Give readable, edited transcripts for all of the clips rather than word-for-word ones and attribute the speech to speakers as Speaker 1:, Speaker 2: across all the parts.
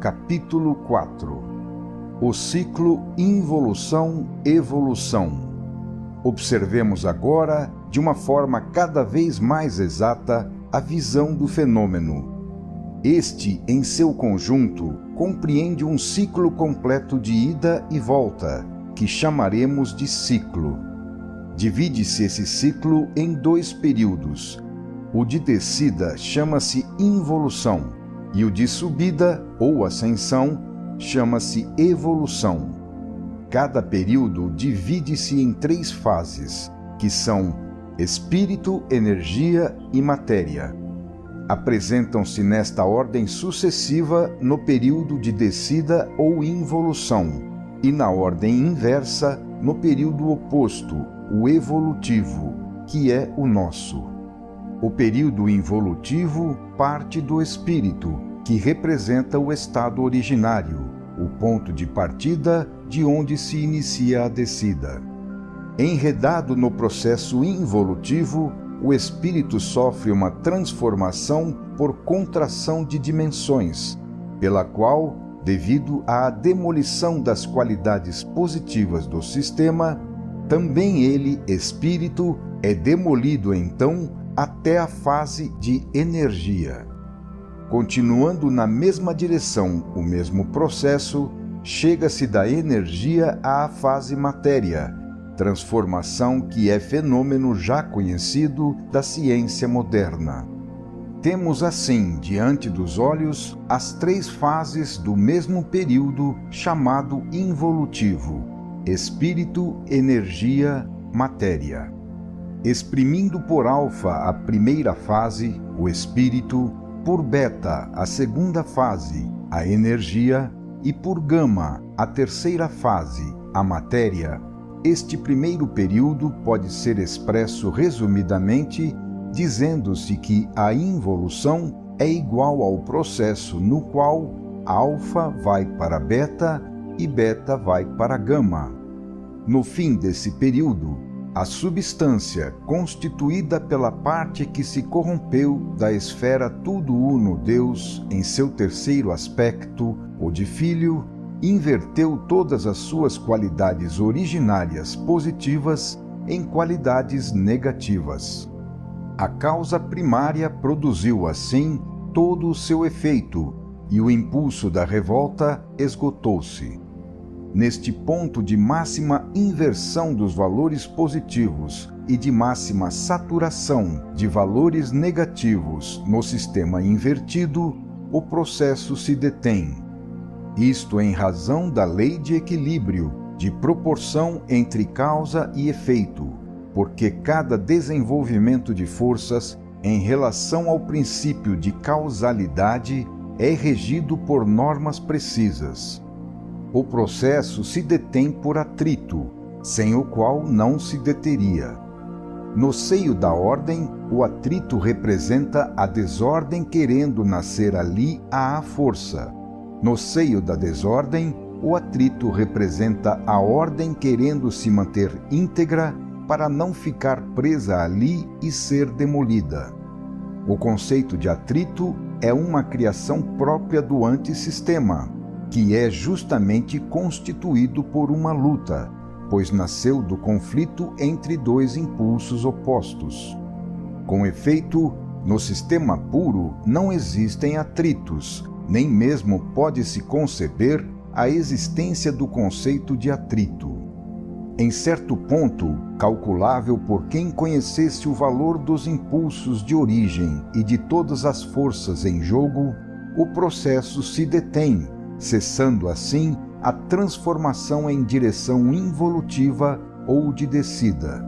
Speaker 1: Capítulo 4. O ciclo involução-evolução. Observemos agora, de uma forma cada vez mais exata, a visão do fenômeno. Este, em seu conjunto, compreende um ciclo completo de ida e volta, que chamaremos de ciclo. Divide-se esse ciclo em dois períodos. O de descida chama-se involução, e o de subida, ou ascensão, chama-se evolução. Cada período divide-se em três fases, que são espírito, energia e matéria. Apresentam-se nesta ordem sucessiva no período de descida ou involução, e na ordem inversa no período oposto, o evolutivo, que é o nosso. O período involutivo parte do espírito, que representa o estado originário, o ponto de partida de onde se inicia a descida. Enredado no processo involutivo, o espírito sofre uma transformação por contração de dimensões, pela qual, devido à demolição das qualidades positivas do sistema, também ele, espírito, é demolido então até a fase de energia. Continuando na mesma direção, o mesmo processo, chega-se da energia à fase matéria, transformação que é fenômeno já conhecido da ciência moderna. Temos assim, diante dos olhos, as três fases do mesmo período chamado involutivo: espírito, energia, matéria. Exprimindo por alfa a primeira fase, o espírito, por beta a segunda fase, a energia, e por gama a terceira fase, a matéria, este primeiro período pode ser expresso resumidamente dizendo-se que a involução é igual ao processo no qual alfa vai para beta e beta vai para gama. No fim desse período, a substância constituída pela parte que se corrompeu da esfera tudo uno Deus em seu terceiro aspecto, o de filho, inverteu todas as suas qualidades originárias positivas em qualidades negativas. A causa primária produziu assim todo o seu efeito e o impulso da revolta esgotou-se. Neste ponto de máxima inversão dos valores positivos e de máxima saturação de valores negativos no sistema invertido, o processo se detém. Isto em razão da lei de equilíbrio, de proporção entre causa e efeito, porque cada desenvolvimento de forças em relação ao princípio de causalidade é regido por normas precisas. O processo se detém por atrito, sem o qual não se deteria. No seio da ordem, o atrito representa a desordem querendo nascer ali à força. No seio da desordem, o atrito representa a ordem querendo se manter íntegra para não ficar presa ali e ser demolida. O conceito de atrito é uma criação própria do antissistema, que é justamente constituído por uma luta, pois nasceu do conflito entre dois impulsos opostos. Com efeito, no sistema puro não existem atritos, nem mesmo pode-se conceber a existência do conceito de atrito. Em certo ponto, calculável por quem conhecesse o valor dos impulsos de origem e de todas as forças em jogo, o processo se detém, cessando assim a transformação em direção involutiva ou de descida.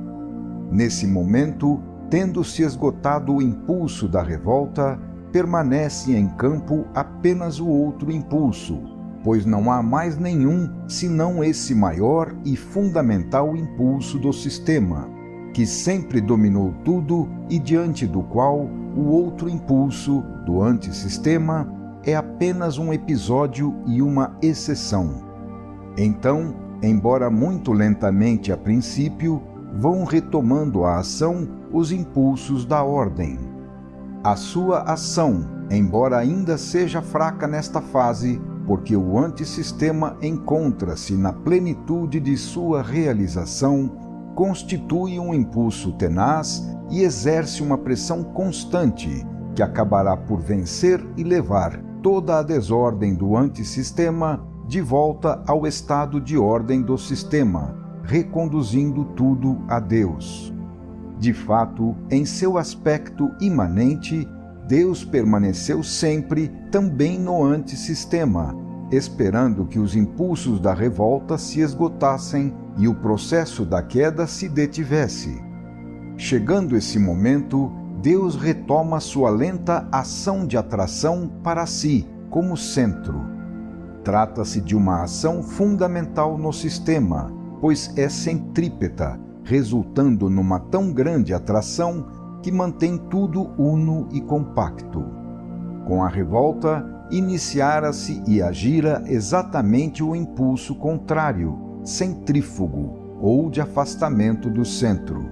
Speaker 1: Nesse momento, tendo-se esgotado o impulso da revolta, permanece em campo apenas o outro impulso, pois não há mais nenhum senão esse maior e fundamental impulso do sistema, que sempre dominou tudo e diante do qual o outro impulso do antissistema é apenas um episódio e uma exceção. Então, embora muito lentamente a princípio, vão retomando a ação os impulsos da ordem. A sua ação, embora ainda seja fraca nesta fase, porque o antissistema encontra-se na plenitude de sua realização, constitui um impulso tenaz e exerce uma pressão constante que acabará por vencer e levar toda a desordem do antissistema de volta ao estado de ordem do sistema, reconduzindo tudo a Deus. De fato, em seu aspecto imanente, Deus permaneceu sempre também no antissistema, esperando que os impulsos da revolta se esgotassem e o processo da queda se detivesse. Chegando esse momento, Deus retoma sua lenta ação de atração para si, como centro. Trata-se de uma ação fundamental no sistema, pois é centrípeta, resultando numa tão grande atração que mantém tudo uno e compacto. Com a revolta, iniciara-se e agira exatamente o impulso contrário, centrífugo, ou de afastamento do centro.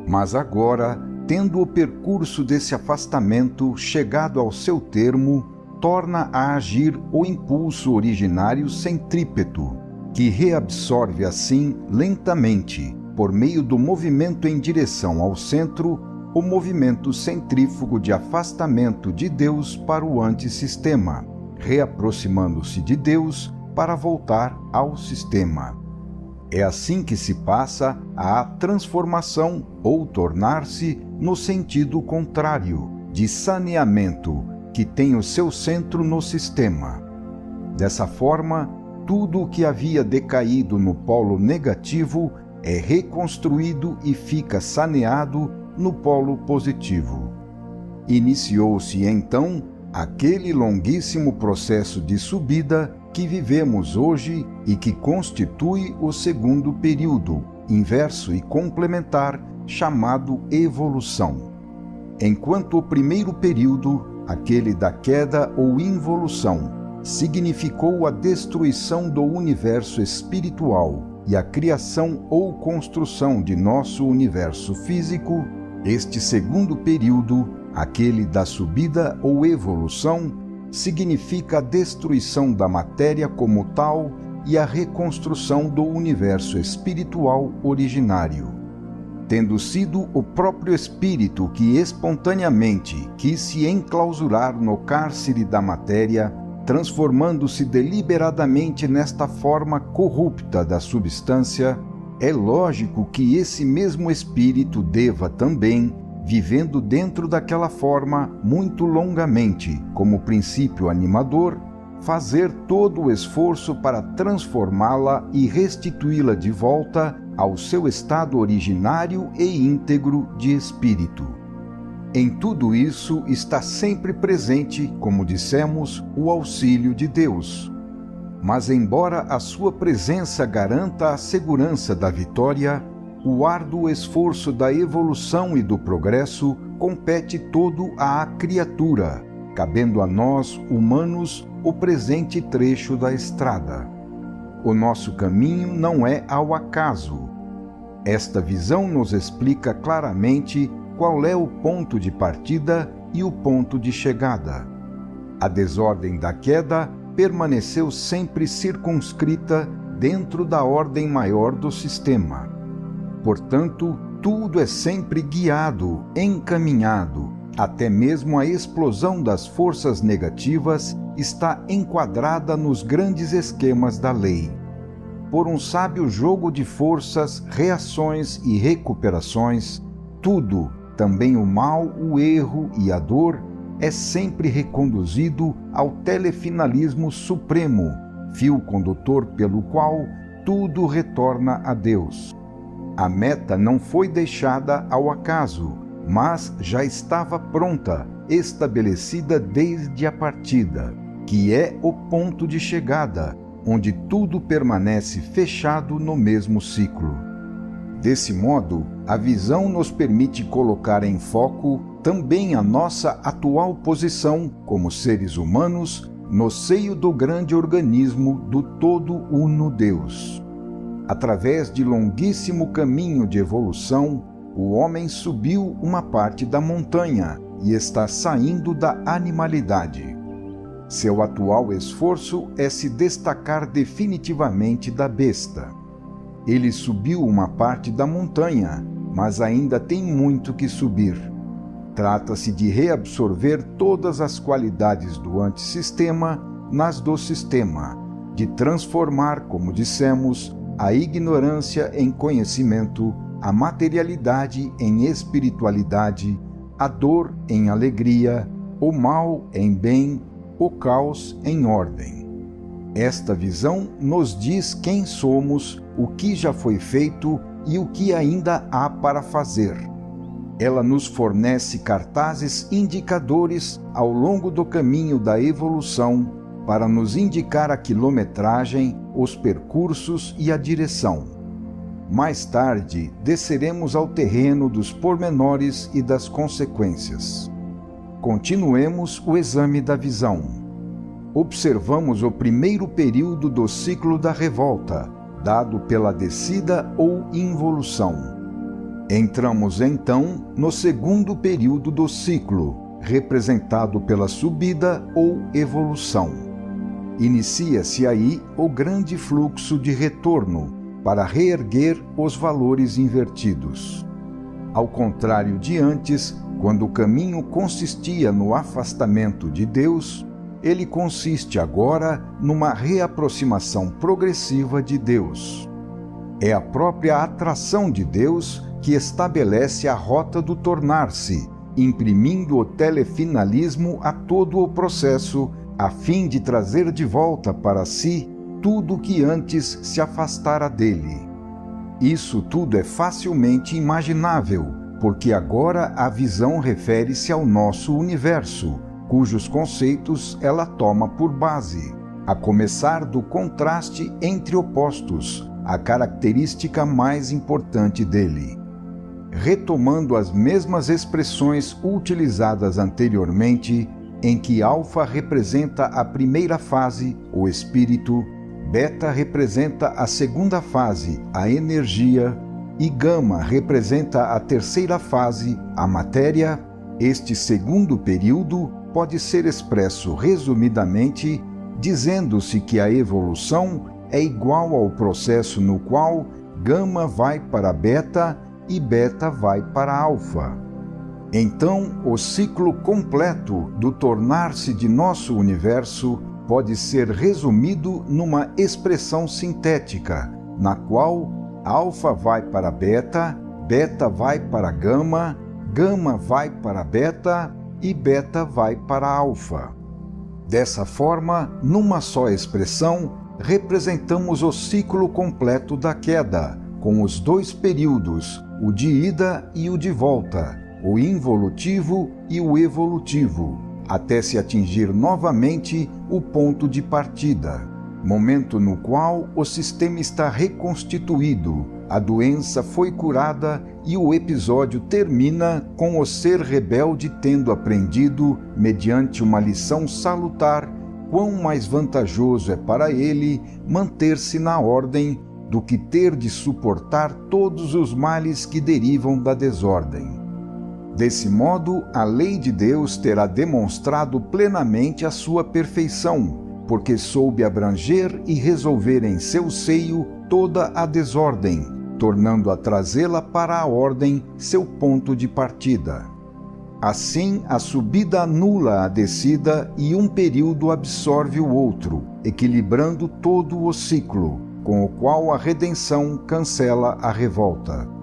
Speaker 1: Mas agora, tendo o percurso desse afastamento chegado ao seu termo, torna a agir o impulso originário centrípeto, que reabsorve assim lentamente, por meio do movimento em direção ao centro, o movimento centrífugo de afastamento de Deus para o antissistema, reaproximando-se de Deus para voltar ao sistema. É assim que se passa à transformação ou tornar-se no sentido contrário, de saneamento, que tem o seu centro no sistema. Dessa forma, tudo o que havia decaído no polo negativo é reconstruído e fica saneado no polo positivo. Iniciou-se então aquele longuíssimo processo de subida que vivemos hoje e que constitui o segundo período, inverso e complementar, chamado evolução. Enquanto o primeiro período, aquele da queda ou involução, significou a destruição do universo espiritual e a criação ou construção de nosso universo físico, este segundo período, aquele da subida ou evolução, significa a destruição da matéria como tal e a reconstrução do universo espiritual originário. Tendo sido o próprio espírito que espontaneamente quis se enclausurar no cárcere da matéria, transformando-se deliberadamente nesta forma corrupta da substância, é lógico que esse mesmo espírito deva também, vivendo dentro daquela forma muito longamente, como princípio animador, fazer todo o esforço para transformá-la e restituí-la de volta ao seu estado originário e íntegro de espírito. Em tudo isso está sempre presente, como dissemos, o auxílio de Deus. Mas embora a sua presença garanta a segurança da vitória, o árduo esforço da evolução e do progresso compete todo à criatura, cabendo a nós, humanos, o presente trecho da estrada. O nosso caminho não é ao acaso. Esta visão nos explica claramente qual é o ponto de partida e o ponto de chegada. A desordem da queda permaneceu sempre circunscrita dentro da ordem maior do sistema. Portanto, tudo é sempre guiado, encaminhado, até mesmo a explosão das forças negativas está enquadrada nos grandes esquemas da lei. Por um sábio jogo de forças, reações e recuperações, tudo, também o mal, o erro e a dor, é sempre reconduzido ao telefinalismo supremo, fio condutor pelo qual tudo retorna a Deus. A meta não foi deixada ao acaso, mas já estava pronta, estabelecida desde a partida, que é o ponto de chegada, onde tudo permanece fechado no mesmo ciclo. Desse modo, a visão nos permite colocar em foco também a nossa atual posição como seres humanos no seio do grande organismo do todo uno Deus. Através de longuíssimo caminho de evolução, o homem subiu uma parte da montanha e está saindo da animalidade. Seu atual esforço é se destacar definitivamente da besta. Ele subiu uma parte da montanha, mas ainda tem muito que subir. Trata-se de reabsorver todas as qualidades do antissistema nas do sistema, de transformar, como dissemos, a ignorância em conhecimento, a materialidade em espiritualidade, a dor em alegria, o mal em bem, o caos em ordem. Esta visão nos diz quem somos, o que já foi feito e o que ainda há para fazer. Ela nos fornece cartazes indicadores ao longo do caminho da evolução para nos indicar a quilometragem, os percursos e a direção. Mais tarde, desceremos ao terreno dos pormenores e das consequências. Continuemos o exame da visão. Observamos o primeiro período do ciclo da revolta, dado pela descida ou involução. Entramos então no segundo período do ciclo, representado pela subida ou evolução. Inicia-se aí o grande fluxo de retorno para reerguer os valores invertidos. Ao contrário de antes, quando o caminho consistia no afastamento de Deus, ele consiste agora numa reaproximação progressiva de Deus. É a própria atração de Deus que estabelece a rota do tornar-se, imprimindo o telefinalismo a todo o processo, a fim de trazer de volta para si tudo que antes se afastara dele. Isso tudo é facilmente imaginável, porque agora a visão refere-se ao nosso universo, cujos conceitos ela toma por base, a começar do contraste entre opostos, a característica mais importante dele. Retomando as mesmas expressões utilizadas anteriormente, em que alfa representa a primeira fase, o espírito, beta representa a segunda fase, a energia, e gama representa a terceira fase, a matéria, este segundo período pode ser expresso resumidamente, dizendo-se que a evolução é igual ao processo no qual gama vai para beta e beta vai para alfa. Então, o ciclo completo do tornar-se de nosso universo pode ser resumido numa expressão sintética, na qual alfa vai para beta, beta vai para gama, gama vai para beta e beta vai para alfa. Dessa forma, numa só expressão, representamos o ciclo completo da queda, com os dois períodos, o de ida e o de volta, o involutivo e o evolutivo, até se atingir novamente o ponto de partida, momento no qual o sistema está reconstituído, a doença foi curada e o episódio termina com o ser rebelde tendo aprendido, mediante uma lição salutar, quão mais vantajoso é para ele manter-se na ordem do que ter de suportar todos os males que derivam da desordem. Desse modo, a lei de Deus terá demonstrado plenamente a sua perfeição, porque soube abranger e resolver em seu seio toda a desordem, tornando a trazê-la para a ordem, seu ponto de partida. Assim, a subida anula a descida e um período absorve o outro, equilibrando todo o ciclo, com o qual a redenção cancela a revolta.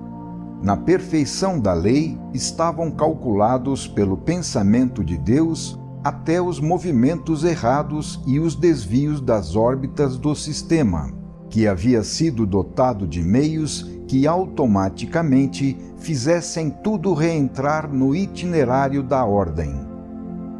Speaker 1: Na perfeição da lei estavam calculados pelo pensamento de Deus até os movimentos errados e os desvios das órbitas do sistema, que havia sido dotado de meios que automaticamente fizessem tudo reentrar no itinerário da ordem.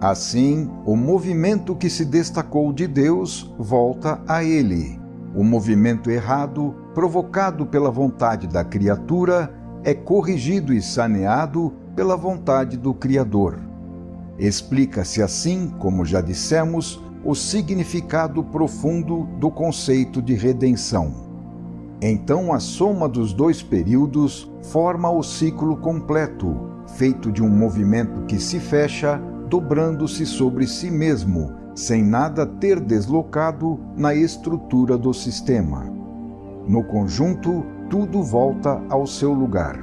Speaker 1: Assim, o movimento que se destacou de Deus volta a ele. O movimento errado, provocado pela vontade da criatura, é corrigido e saneado pela vontade do Criador. Explica-se assim, como já dissemos, o significado profundo do conceito de redenção. Então a soma dos dois períodos forma o ciclo completo, feito de um movimento que se fecha, dobrando-se sobre si mesmo, sem nada ter deslocado na estrutura do sistema. No conjunto, tudo volta ao seu lugar.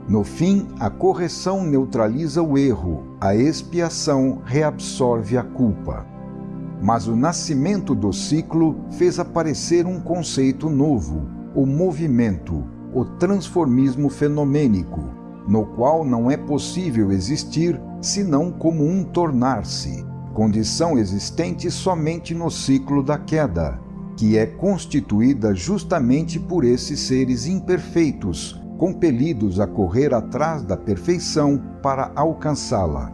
Speaker 1: No fim, a correção neutraliza o erro, a expiação reabsorve a culpa. Mas o nascimento do ciclo fez aparecer um conceito novo, o movimento, o transformismo fenomênico, no qual não é possível existir senão como um tornar-se, condição existente somente no ciclo da queda, que é constituída justamente por esses seres imperfeitos, compelidos a correr atrás da perfeição para alcançá-la.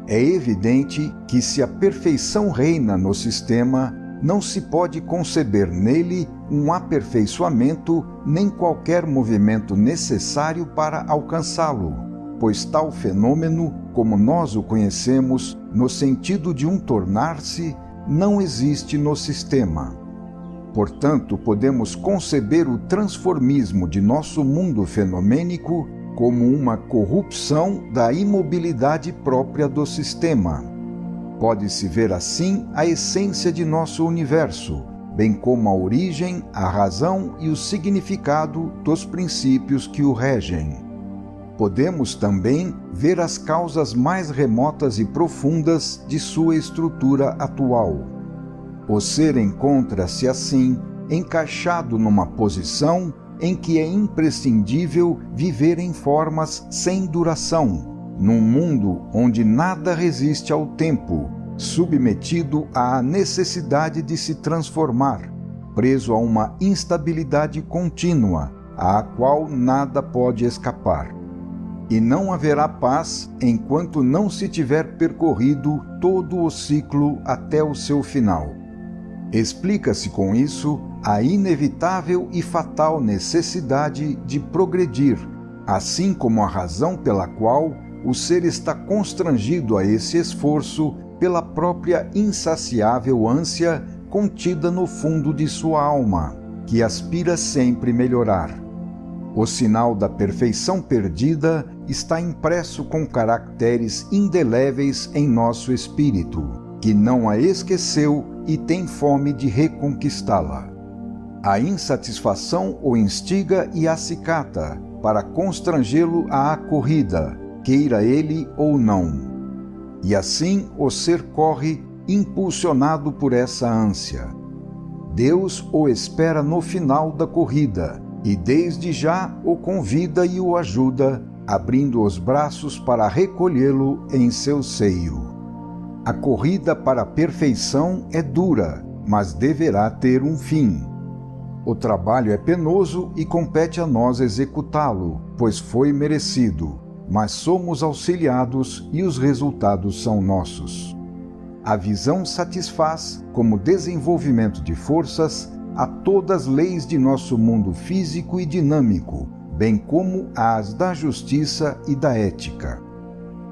Speaker 1: É evidente que, se a perfeição reina no sistema, não se pode conceber nele um aperfeiçoamento nem qualquer movimento necessário para alcançá-lo, pois tal fenômeno, como nós o conhecemos, no sentido de um tornar-se, não existe no sistema. Portanto, podemos conceber o transformismo de nosso mundo fenomênico como uma corrupção da imobilidade própria do sistema. Pode-se ver assim a essência de nosso universo, bem como a origem, a razão e o significado dos princípios que o regem. Podemos também ver as causas mais remotas e profundas de sua estrutura atual. O ser encontra-se, assim, encaixado numa posição em que é imprescindível viver em formas sem duração, num mundo onde nada resiste ao tempo, submetido à necessidade de se transformar, preso a uma instabilidade contínua, à qual nada pode escapar. E não haverá paz enquanto não se tiver percorrido todo o ciclo até o seu final. Explica-se com isso a inevitável e fatal necessidade de progredir, assim como a razão pela qual o ser está constrangido a esse esforço pela própria insaciável ânsia contida no fundo de sua alma, que aspira sempre melhorar. O sinal da perfeição perdida está impresso com caracteres indeléveis em nosso espírito, que não a esqueceu e tem fome de reconquistá-la. A insatisfação o instiga e acicata, para constrangê-lo à corrida, queira ele ou não. E assim o ser corre, impulsionado por essa ânsia. Deus o espera no final da corrida, e desde já o convida e o ajuda, abrindo os braços para recolhê-lo em seu seio. A corrida para a perfeição é dura, mas deverá ter um fim. O trabalho é penoso e compete a nós executá-lo, pois foi merecido, mas somos auxiliados e os resultados são nossos. A visão satisfaz, como desenvolvimento de forças, a todas as leis de nosso mundo físico e dinâmico, bem como as da justiça e da ética.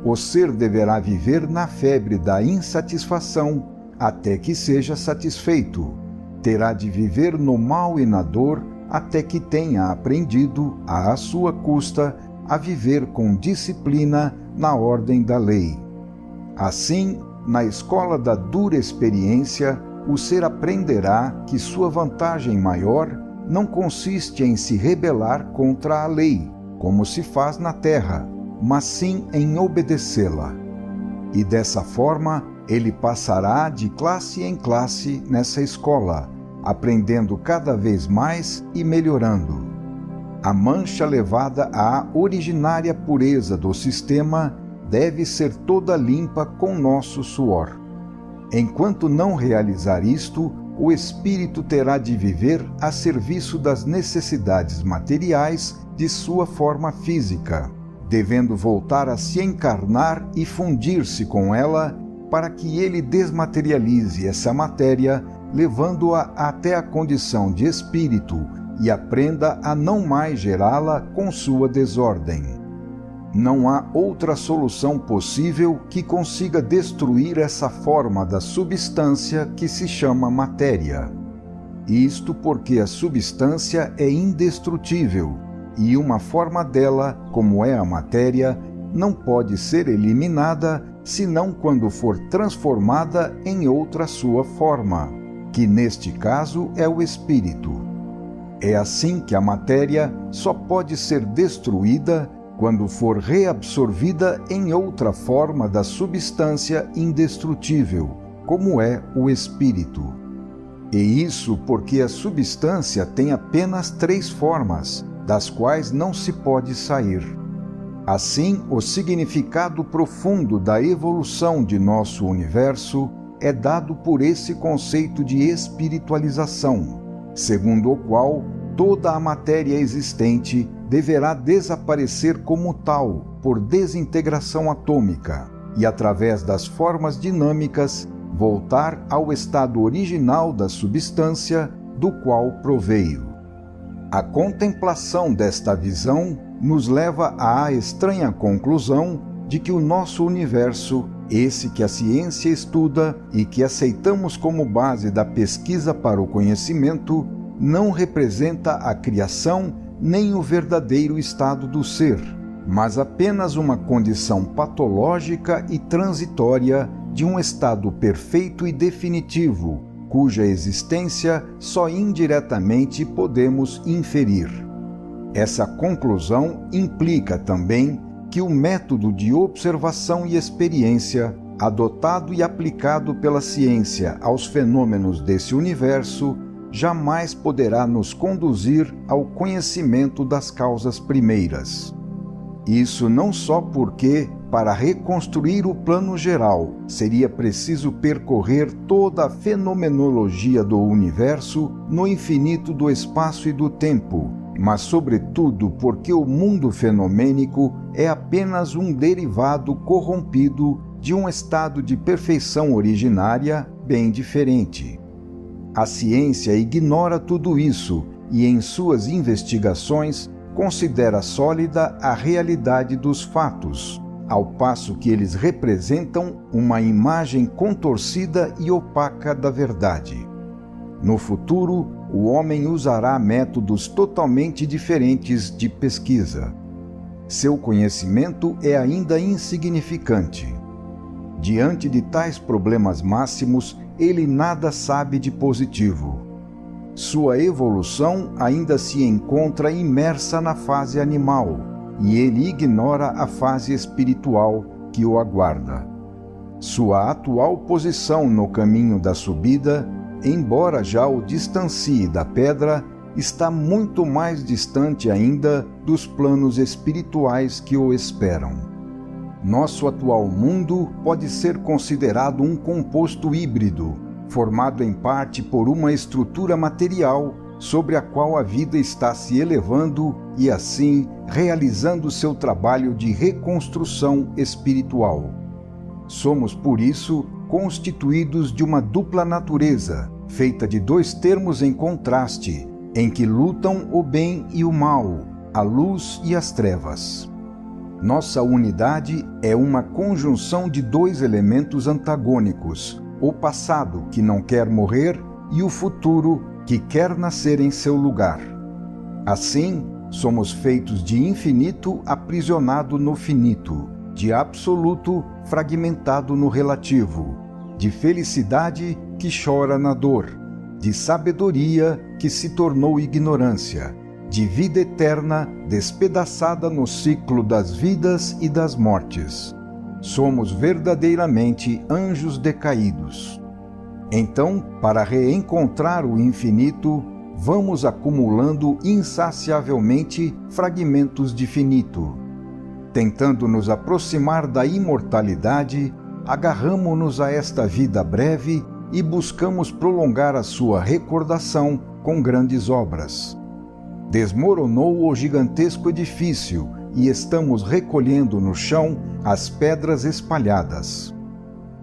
Speaker 1: O ser deverá viver na febre da insatisfação até que seja satisfeito. Terá de viver no mal e na dor até que tenha aprendido, à sua custa, a viver com disciplina na ordem da lei. Assim, na escola da dura experiência, o ser aprenderá que sua vantagem maior não consiste em se rebelar contra a lei, como se faz na terra, mas sim em obedecê-la. E dessa forma, ele passará de classe em classe nessa escola, aprendendo cada vez mais e melhorando. A mancha levada à originária pureza do sistema deve ser toda limpa com nosso suor. Enquanto não realizar isto, o espírito terá de viver a serviço das necessidades materiais de sua forma física, devendo voltar a se encarnar e fundir-se com ela para que ele desmaterialize essa matéria, levando-a até a condição de espírito e aprenda a não mais gerá-la com sua desordem. Não há outra solução possível que consiga destruir essa forma da substância que se chama matéria. Isto porque a substância é indestrutível, e uma forma dela, como é a matéria, não pode ser eliminada senão quando for transformada em outra sua forma, que neste caso é o espírito. É assim que a matéria só pode ser destruída quando for reabsorvida em outra forma da substância indestrutível, como é o espírito. E isso porque a substância tem apenas 3 formas, das quais não se pode sair. Assim, o significado profundo da evolução de nosso universo é dado por esse conceito de espiritualização, segundo o qual toda a matéria existente deverá desaparecer como tal, por desintegração atômica, e através das formas dinâmicas voltar ao estado original da substância do qual proveio. A contemplação desta visão nos leva à estranha conclusão de que o nosso universo, esse que a ciência estuda e que aceitamos como base da pesquisa para o conhecimento, não representa a criação nem o verdadeiro estado do ser, mas apenas uma condição patológica e transitória de um estado perfeito e definitivo, cuja existência só indiretamente podemos inferir. Essa conclusão implica também que o método de observação e experiência, adotado e aplicado pela ciência aos fenômenos desse universo, jamais poderá nos conduzir ao conhecimento das causas primeiras. Isso não só porque, para reconstruir o plano geral, seria preciso percorrer toda a fenomenologia do universo no infinito do espaço e do tempo, mas sobretudo porque o mundo fenomênico é apenas um derivado corrompido de um estado de perfeição originária bem diferente. A ciência ignora tudo isso e, em suas investigações, considera sólida a realidade dos fatos, ao passo que eles representam uma imagem contorcida e opaca da verdade. No futuro, o homem usará métodos totalmente diferentes de pesquisa. Seu conhecimento é ainda insignificante. Diante de tais problemas máximos, ele nada sabe de positivo. Sua evolução ainda se encontra imersa na fase animal, e ele ignora a fase espiritual que o aguarda. Sua atual posição no caminho da subida, embora já o distancie da pedra, está muito mais distante ainda dos planos espirituais que o esperam. Nosso atual mundo pode ser considerado um composto híbrido, formado em parte por uma estrutura material sobre a qual a vida está se elevando e, assim, realizando seu trabalho de reconstrução espiritual. Somos, por isso, constituídos de uma dupla natureza, feita de 2 termos em contraste, em que lutam o bem e o mal, a luz e as trevas. Nossa unidade é uma conjunção de 2 elementos antagônicos, o passado, que não quer morrer, e o futuro, que quer nascer em seu lugar. Assim, somos feitos de infinito aprisionado no finito, de absoluto fragmentado no relativo, de felicidade que chora na dor, de sabedoria que se tornou ignorância, de vida eterna despedaçada no ciclo das vidas e das mortes. Somos verdadeiramente anjos decaídos. Então, para reencontrar o infinito, vamos acumulando insaciavelmente fragmentos de finito. Tentando nos aproximar da imortalidade, agarramo-nos a esta vida breve e buscamos prolongar a sua recordação com grandes obras. Desmoronou o gigantesco edifício e estamos recolhendo no chão as pedras espalhadas.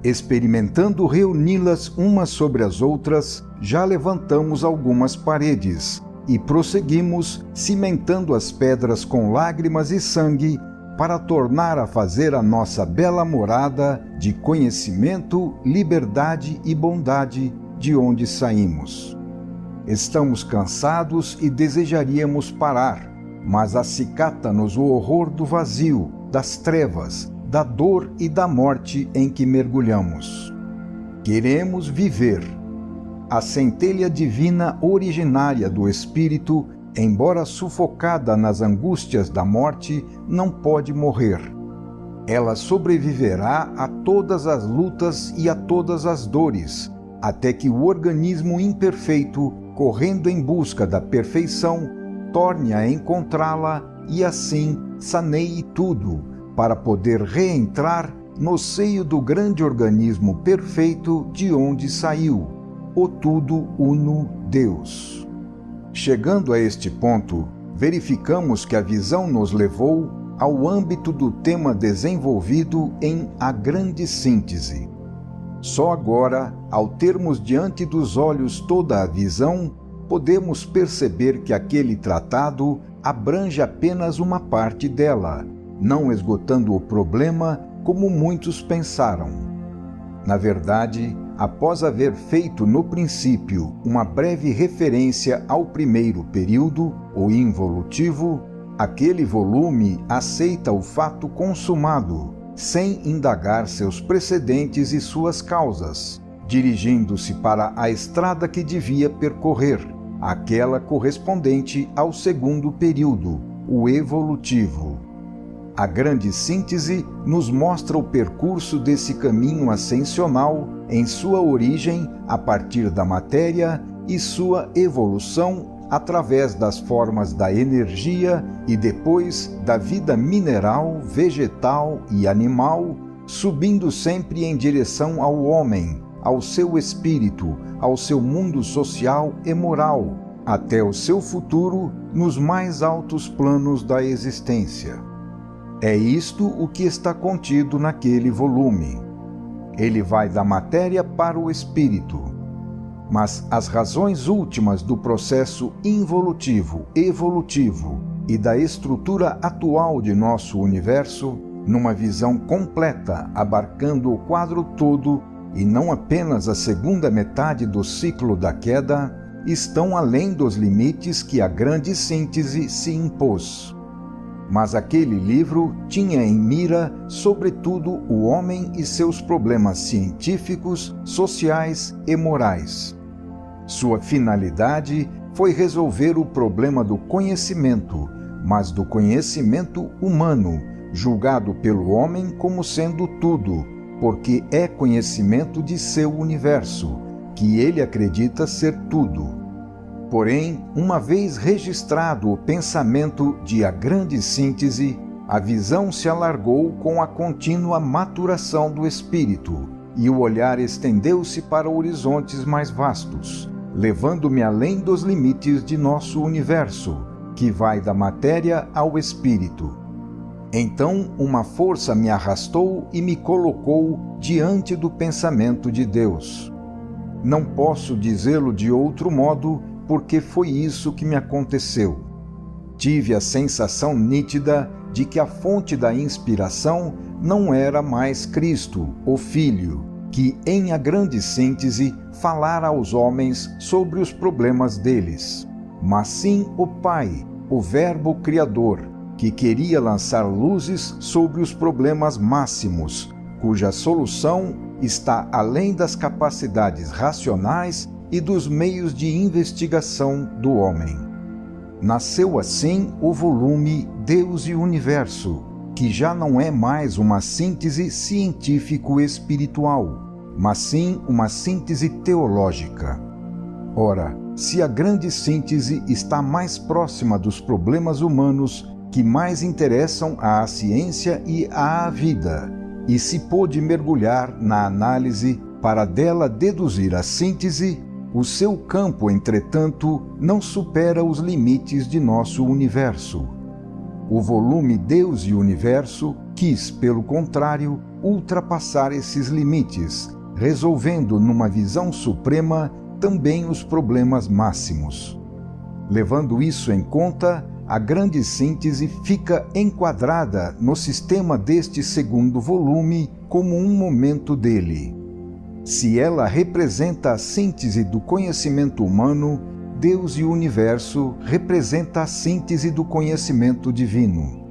Speaker 1: Experimentando reuni-las umas sobre as outras, já levantamos algumas paredes e prosseguimos cimentando as pedras com lágrimas e sangue para tornar a fazer a nossa bela morada de conhecimento, liberdade e bondade de onde saímos. Estamos cansados e desejaríamos parar, mas acicata-nos o horror do vazio, das trevas, da dor e da morte em que mergulhamos. Queremos viver. A centelha divina originária do Espírito, embora sufocada nas angústias da morte, não pode morrer. Ela sobreviverá a todas as lutas e a todas as dores, até que o organismo imperfeito, correndo em busca da perfeição, torne a encontrá-la e assim saneie tudo, para poder reentrar no seio do grande organismo perfeito de onde saiu, o tudo uno Deus. Chegando a este ponto, verificamos que a visão nos levou ao âmbito do tema desenvolvido em A Grande Síntese. Só agora, ao termos diante dos olhos toda a visão, podemos perceber que aquele tratado abrange apenas uma parte dela, não esgotando o problema como muitos pensaram. Na verdade, após haver feito no princípio uma breve referência ao primeiro período, o involutivo, aquele volume aceita o fato consumado, sem indagar seus precedentes e suas causas, dirigindo-se para a estrada que devia percorrer, aquela correspondente ao segundo período, o evolutivo. A Grande Síntese nos mostra o percurso desse caminho ascensional em sua origem a partir da matéria e sua evolução através das formas da energia e depois da vida mineral, vegetal e animal, subindo sempre em direção ao homem, ao seu espírito, ao seu mundo social e moral, até o seu futuro nos mais altos planos da existência. É isto o que está contido naquele volume. Ele vai da matéria para o espírito. Mas as razões últimas do processo involutivo, evolutivo e da estrutura atual de nosso universo, numa visão completa abarcando o quadro todo e não apenas a segunda metade do ciclo da queda, estão além dos limites que a Grande Síntese se impôs. Mas aquele livro tinha em mira, sobretudo, o homem e seus problemas científicos, sociais e morais. Sua finalidade foi resolver o problema do conhecimento, mas do conhecimento humano, julgado pelo homem como sendo tudo, porque é conhecimento de seu universo, que ele acredita ser tudo. Porém, uma vez registrado o pensamento de A Grande Síntese, a visão se alargou com a contínua maturação do espírito, e o olhar estendeu-se para horizontes mais vastos, levando-me além dos limites de nosso universo, que vai da matéria ao espírito. Então, uma força me arrastou e me colocou diante do pensamento de Deus. Não posso dizê-lo de outro modo, porque foi isso que me aconteceu. Tive a sensação nítida de que a fonte da inspiração não era mais Cristo, o Filho, que em A Grande Síntese falara aos homens sobre os problemas deles, mas sim o Pai, o Verbo Criador, que queria lançar luzes sobre os problemas máximos, cuja solução está além das capacidades racionais e dos meios de investigação do homem. Nasceu assim o volume Deus e Universo, que já não é mais uma síntese científico-espiritual, mas sim uma síntese teológica. Ora, se a Grande Síntese está mais próxima dos problemas humanos que mais interessam à ciência e à vida, e se pôde mergulhar na análise para dela deduzir a síntese, o seu campo, entretanto, não supera os limites de nosso universo. O volume Deus e Universo quis, pelo contrário, ultrapassar esses limites, resolvendo numa visão suprema também os problemas máximos. Levando isso em conta, a Grande Síntese fica enquadrada no sistema deste segundo volume como um momento dele. Se ela representa a síntese do conhecimento humano, Deus e o Universo representa a síntese do conhecimento divino.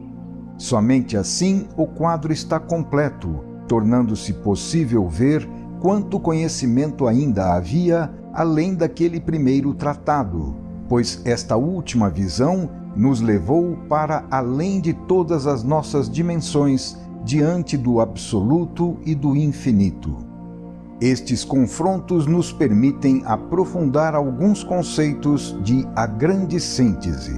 Speaker 1: Somente assim o quadro está completo, tornando-se possível ver quanto conhecimento ainda havia além daquele primeiro tratado, pois esta última visão nos levou para além de todas as nossas dimensões, diante do absoluto e do infinito. Estes confrontos nos permitem aprofundar alguns conceitos de A Grande Síntese.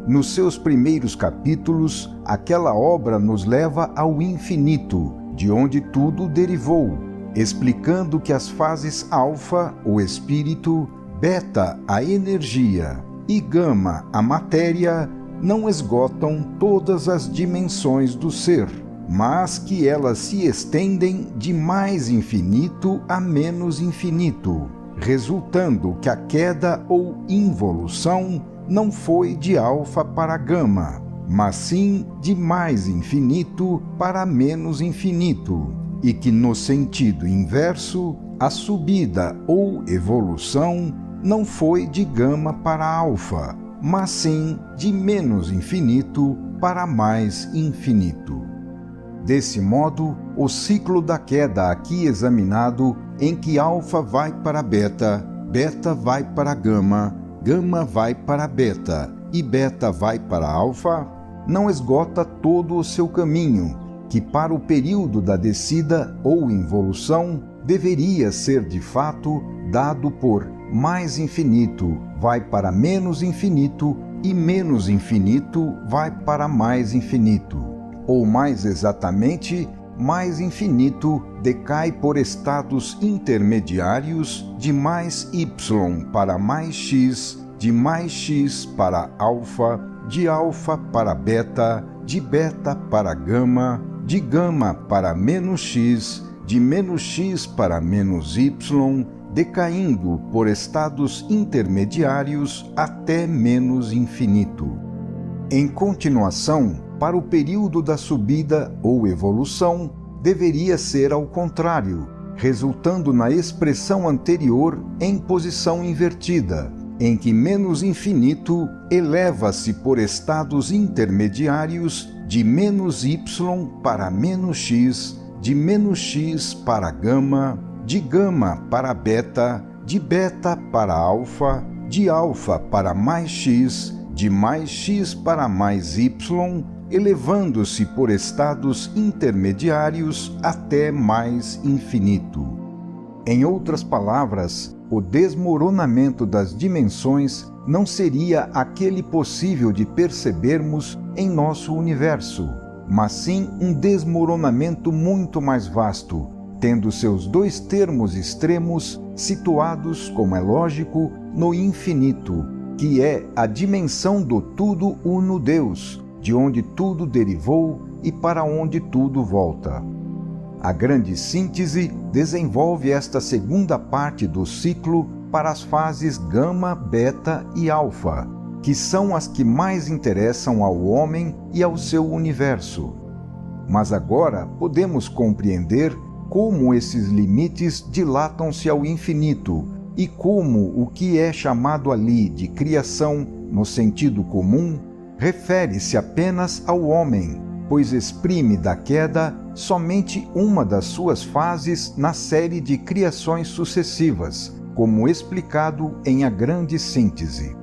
Speaker 1: Nos seus primeiros capítulos, aquela obra nos leva ao infinito, de onde tudo derivou, explicando que as fases alfa, o espírito, beta, a energia, e gama, a matéria, não esgotam todas as dimensões do ser, mas que elas se estendem de mais infinito a menos infinito, resultando que a queda ou involução não foi de alfa para gama, mas sim de mais infinito para menos infinito, e que no sentido inverso, a subida ou evolução não foi de gama para alfa, mas sim de menos infinito para mais infinito. Desse modo, o ciclo da queda aqui examinado, em que alfa vai para beta, beta vai para gama, gama vai para beta e beta vai para alfa, não esgota todo o seu caminho, que para o período da descida ou involução deveria ser de fato dado por mais infinito vai para menos infinito e menos infinito vai para mais infinito. Ou mais exatamente, mais infinito decai por estados intermediários de mais y para mais x, de mais x para alfa, de alfa para beta, de beta para gama, de gama para menos x, de menos x para menos y, decaindo por estados intermediários até menos infinito. Em continuação, para o período da subida ou evolução, deveria ser ao contrário, resultando na expressão anterior em posição invertida, em que menos infinito eleva-se por estados intermediários de menos y para menos x, de menos x para gama, de gama para beta, de beta para alfa, de alfa para mais x, de mais x para mais y, elevando-se por estados intermediários até mais infinito. Em outras palavras, o desmoronamento das dimensões não seria aquele possível de percebermos em nosso universo, mas sim um desmoronamento muito mais vasto, tendo seus dois termos extremos situados, como é lógico, no infinito, que é a dimensão do tudo uno Deus, de onde tudo derivou e para onde tudo volta. A Grande Síntese desenvolve esta segunda parte do ciclo para as fases gama, beta e alfa, que são as que mais interessam ao homem e ao seu universo. Mas agora podemos compreender como esses limites dilatam-se ao infinito e como o que é chamado ali de criação, no sentido comum, refere-se apenas ao homem, pois exprime da queda somente uma das suas fases na série de criações sucessivas, como explicado em A Grande Síntese.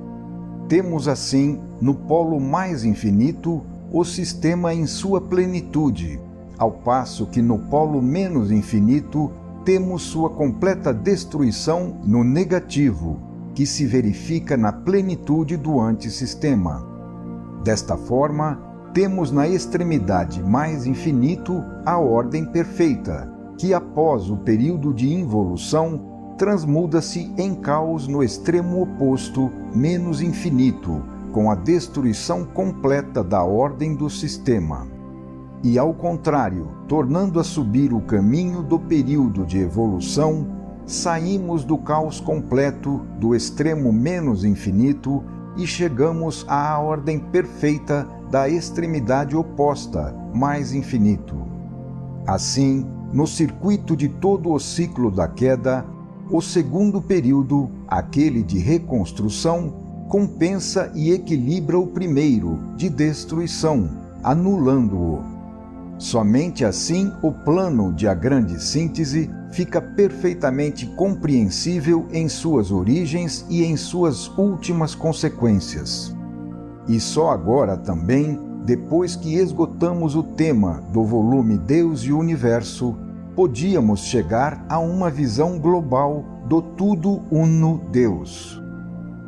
Speaker 1: Temos assim, no polo mais infinito, o sistema em sua plenitude, ao passo que no polo menos infinito temos sua completa destruição no negativo, que se verifica na plenitude do antissistema. Desta forma, temos na extremidade mais infinito a ordem perfeita, que após o período de involução transmuda-se em caos no extremo oposto, menos infinito, com a destruição completa da ordem do sistema. E ao contrário, tornando a subir o caminho do período de evolução, saímos do caos completo do extremo menos infinito e chegamos à ordem perfeita da extremidade oposta, mais infinito. Assim, no circuito de todo o ciclo da queda, o segundo período, aquele de reconstrução, compensa e equilibra o primeiro, de destruição, anulando-o. Somente assim o plano de A Grande Síntese fica perfeitamente compreensível em suas origens e em suas últimas consequências. E só agora também, depois que esgotamos o tema do volume Deus e o Universo, podíamos chegar a uma visão global do Tudo Uno Deus.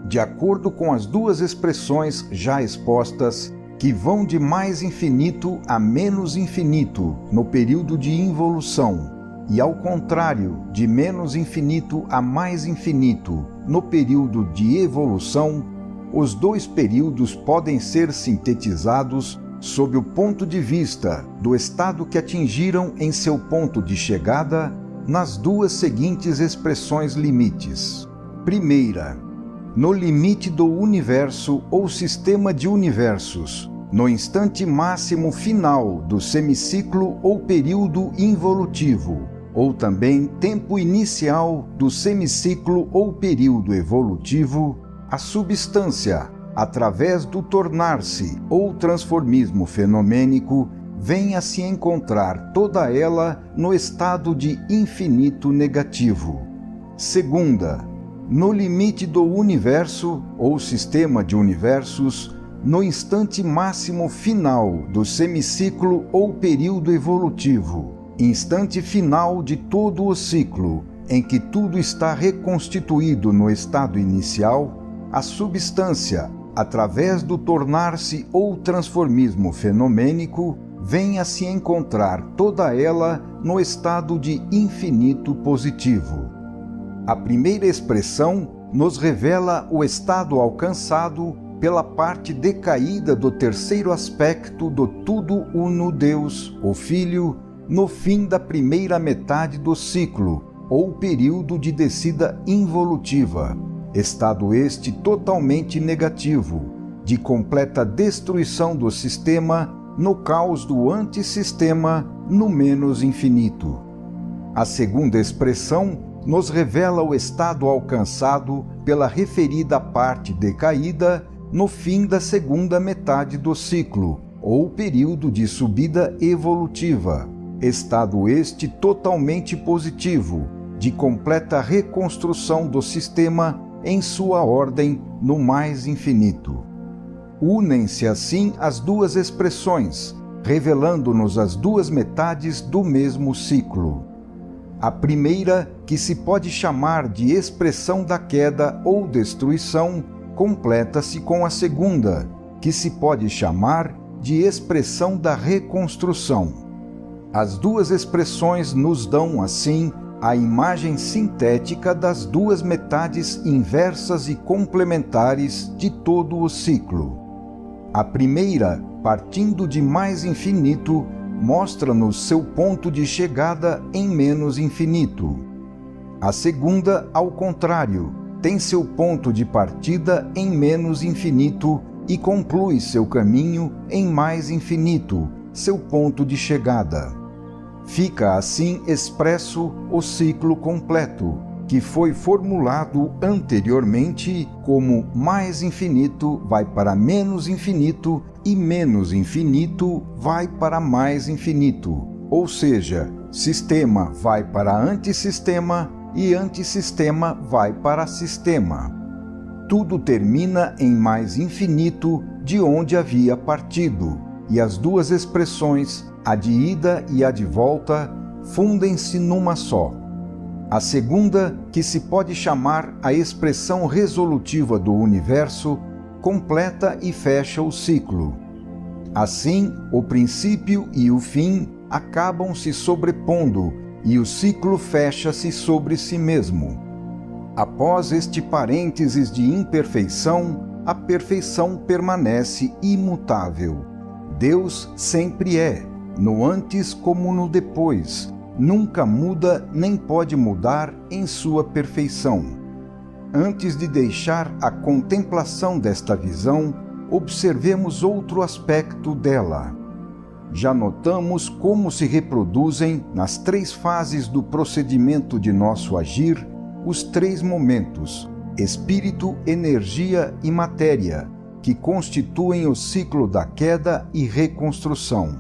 Speaker 1: De acordo com as duas expressões já expostas, que vão de mais infinito a menos infinito no período de involução, e ao contrário, de menos infinito a mais infinito no período de evolução, os dois períodos podem ser sintetizados sob o ponto de vista do estado que atingiram em seu ponto de chegada nas duas seguintes expressões limites. Primeira, no limite do universo ou sistema de universos, no instante máximo final do semiciclo ou período involutivo, ou também tempo inicial do semiciclo ou período evolutivo, a substância, através do tornar-se ou transformismo fenomênico, vem a se encontrar toda ela no estado de infinito negativo. Segunda, no limite do universo ou sistema de universos, no instante máximo final do semiciclo ou período evolutivo, instante final de todo o ciclo, em que tudo está reconstituído no estado inicial, a substância, através do tornar-se ou transformismo fenomênico, vem a se encontrar toda ela no estado de infinito positivo. A primeira expressão nos revela o estado alcançado pela parte decaída do terceiro aspecto do Tudo Uno Deus, o Filho, no fim da primeira metade do ciclo, ou período de descida involutiva, estado este totalmente negativo, de completa destruição do sistema, no caos do antissistema, no menos infinito. A segunda expressão nos revela o estado alcançado pela referida parte decaída no fim da segunda metade do ciclo, ou período de subida evolutiva, estado este totalmente positivo, de completa reconstrução do sistema em sua ordem no mais infinito. Unem-se assim as duas expressões, revelando-nos as duas metades do mesmo ciclo. A primeira, que se pode chamar de expressão da queda ou destruição, completa-se com a segunda, que se pode chamar de expressão da reconstrução. As duas expressões nos dão, assim, a imagem sintética das duas metades inversas e complementares de todo o ciclo. A primeira, partindo de mais infinito, mostra-nos seu ponto de chegada em menos infinito. A segunda, ao contrário, tem seu ponto de partida em menos infinito e conclui seu caminho em mais infinito, seu ponto de chegada. Fica assim expresso o ciclo completo, que foi formulado anteriormente como mais infinito vai para menos infinito e menos infinito vai para mais infinito, ou seja, sistema vai para antissistema e antissistema vai para sistema. Tudo termina em mais infinito de onde havia partido, e as duas expressões, a de ida e a de volta, fundem-se numa só. A segunda, que se pode chamar a expressão resolutiva do universo, completa e fecha o ciclo. Assim, o princípio e o fim acabam se sobrepondo e o ciclo fecha-se sobre si mesmo. Após este parênteses de imperfeição, a perfeição permanece imutável. Deus sempre é, no antes como no depois, nunca muda nem pode mudar em sua perfeição. Antes de deixar a contemplação desta visão, observemos outro aspecto dela. Já notamos como se reproduzem, nas três fases do procedimento de nosso agir, os três momentos, espírito, energia e matéria, que constituem o ciclo da queda e reconstrução.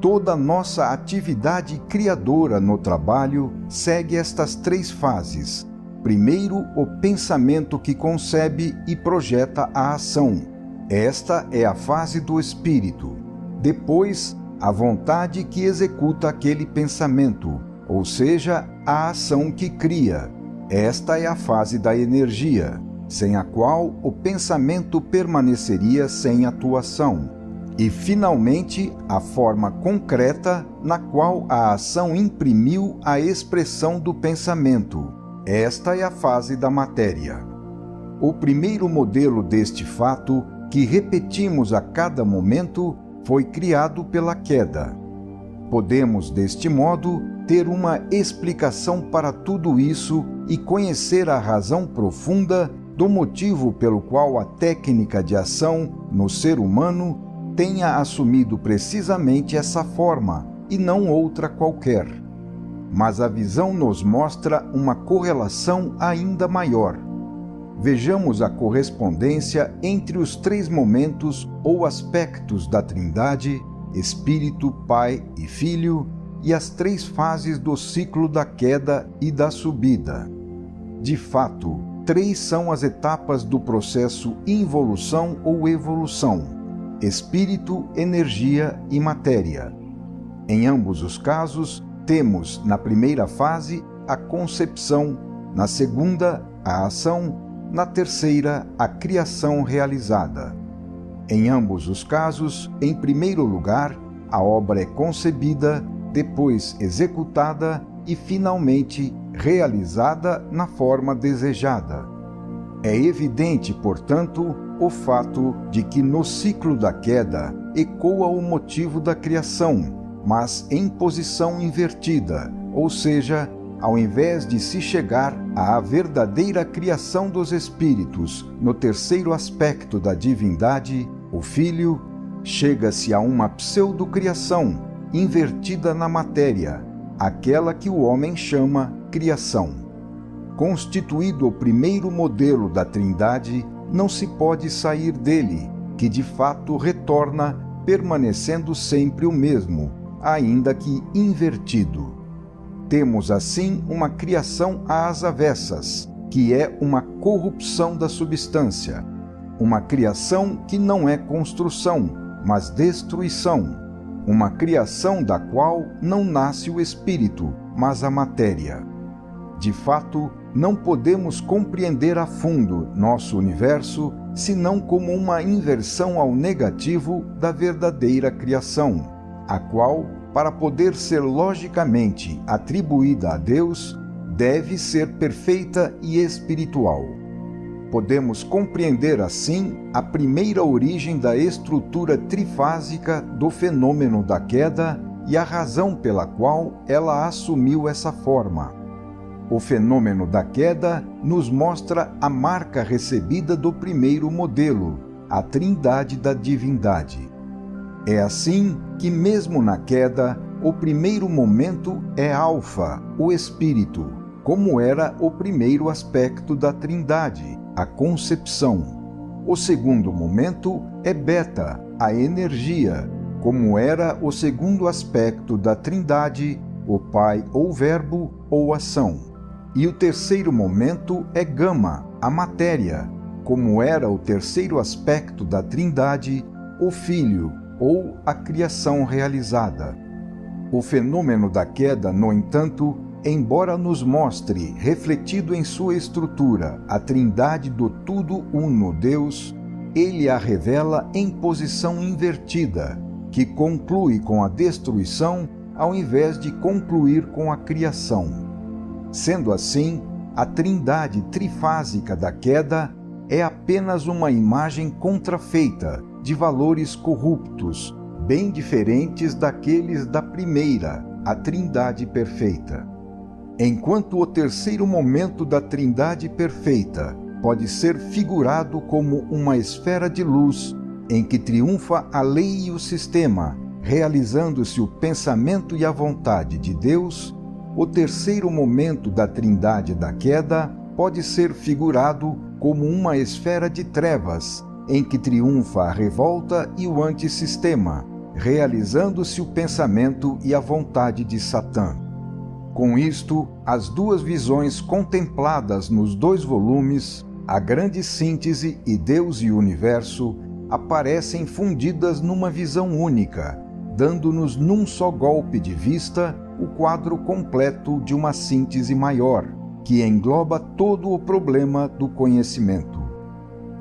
Speaker 1: Toda nossa atividade criadora no trabalho segue estas 3 fases. Primeiro, o pensamento que concebe e projeta a ação. Esta é a fase do espírito. Depois, a vontade que executa aquele pensamento, ou seja, a ação que cria. Esta é a fase da energia, sem a qual o pensamento permaneceria sem atuação. E, finalmente, a forma concreta na qual a ação imprimiu a expressão do pensamento. Esta é a fase da matéria. O primeiro modelo deste fato, que repetimos a cada momento, foi criado pela queda. Podemos, deste modo, ter uma explicação para tudo isso e conhecer a razão profunda do motivo pelo qual a técnica de ação no ser humano tenha assumido precisamente essa forma e não outra qualquer. Mas a visão nos mostra uma correlação ainda maior. Vejamos a correspondência entre os 3 momentos ou aspectos da Trindade, Espírito, Pai e Filho, e as 3 fases do ciclo da queda e da subida. De fato, 3 são as etapas do processo involução ou evolução: espírito, energia e matéria. Em ambos os casos, temos na primeira fase a concepção, na segunda a ação, na terceira a criação realizada. Em ambos os casos, em primeiro lugar, a obra é concebida, depois executada e finalmente realizada na forma desejada. É evidente, portanto, o fato de que no ciclo da queda ecoa o motivo da criação, mas em posição invertida, ou seja, ao invés de se chegar à verdadeira criação dos espíritos no terceiro aspecto da divindade, o Filho, chega-se a uma pseudocriação invertida na matéria, aquela que o homem chama criação. Constituído o primeiro modelo da Trindade, não se pode sair dele, que de fato retorna, permanecendo sempre o mesmo, ainda que invertido. Temos assim uma criação às avessas, que é uma corrupção da substância, uma criação que não é construção, mas destruição, uma criação da qual não nasce o espírito, mas a matéria. De fato, não podemos compreender a fundo nosso universo senão como uma inversão ao negativo da verdadeira criação, a qual, para poder ser logicamente atribuída a Deus, deve ser perfeita e espiritual. Podemos compreender assim a primeira origem da estrutura trifásica do fenômeno da queda e a razão pela qual ela assumiu essa forma. O fenômeno da queda nos mostra a marca recebida do primeiro modelo, a Trindade da Divindade. É assim que, mesmo na queda, o primeiro momento é Alfa, o Espírito, como era o primeiro aspecto da Trindade, a concepção. O segundo momento é Beta, a energia, como era o segundo aspecto da Trindade, o Pai ou Verbo ou ação. E o terceiro momento é Gama, a matéria, como era o terceiro aspecto da Trindade, o Filho ou a criação realizada. O fenômeno da queda, no entanto, embora nos mostre, refletido em sua estrutura, a Trindade do Tudo Uno Deus, ele a revela em posição invertida, que conclui com a destruição ao invés de concluir com a criação. Sendo assim, a Trindade trifásica da queda é apenas uma imagem contrafeita de valores corruptos, bem diferentes daqueles da primeira, a Trindade perfeita. Enquanto o terceiro momento da Trindade perfeita pode ser figurado como uma esfera de luz em que triunfa a lei e o sistema, realizando-se o pensamento e a vontade de Deus, o terceiro momento da Trindade da queda pode ser figurado como uma esfera de trevas, em que triunfa a revolta e o antissistema, realizando-se o pensamento e a vontade de Satã. Com isto, as duas visões contempladas nos 2 volumes, a grande síntese e Deus e o universo, aparecem fundidas numa visão única, dando-nos num só golpe de vista o quadro completo de uma síntese maior, que engloba todo o problema do conhecimento.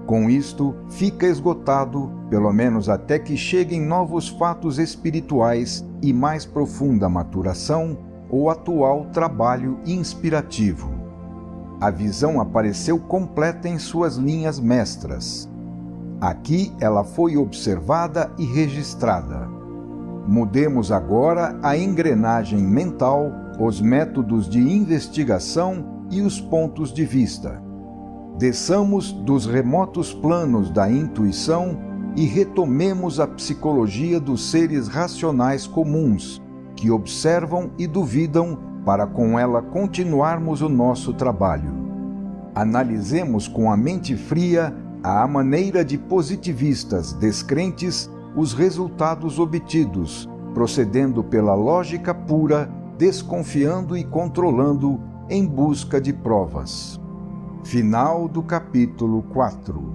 Speaker 1: Com isto, fica esgotado, pelo menos até que cheguem novos fatos espirituais e mais profunda maturação, o atual trabalho inspirativo. A visão apareceu completa em suas linhas mestras. Aqui ela foi observada e registrada. Mudemos agora a engrenagem mental, os métodos de investigação e os pontos de vista. Desçamos dos remotos planos da intuição e retomemos a psicologia dos seres racionais comuns, que observam e duvidam para com ela continuarmos o nosso trabalho. Analisemos com a mente fria, à maneira de positivistas descrentes, os resultados obtidos, procedendo pela lógica pura, desconfiando e controlando em busca de provas. Final do capítulo 4.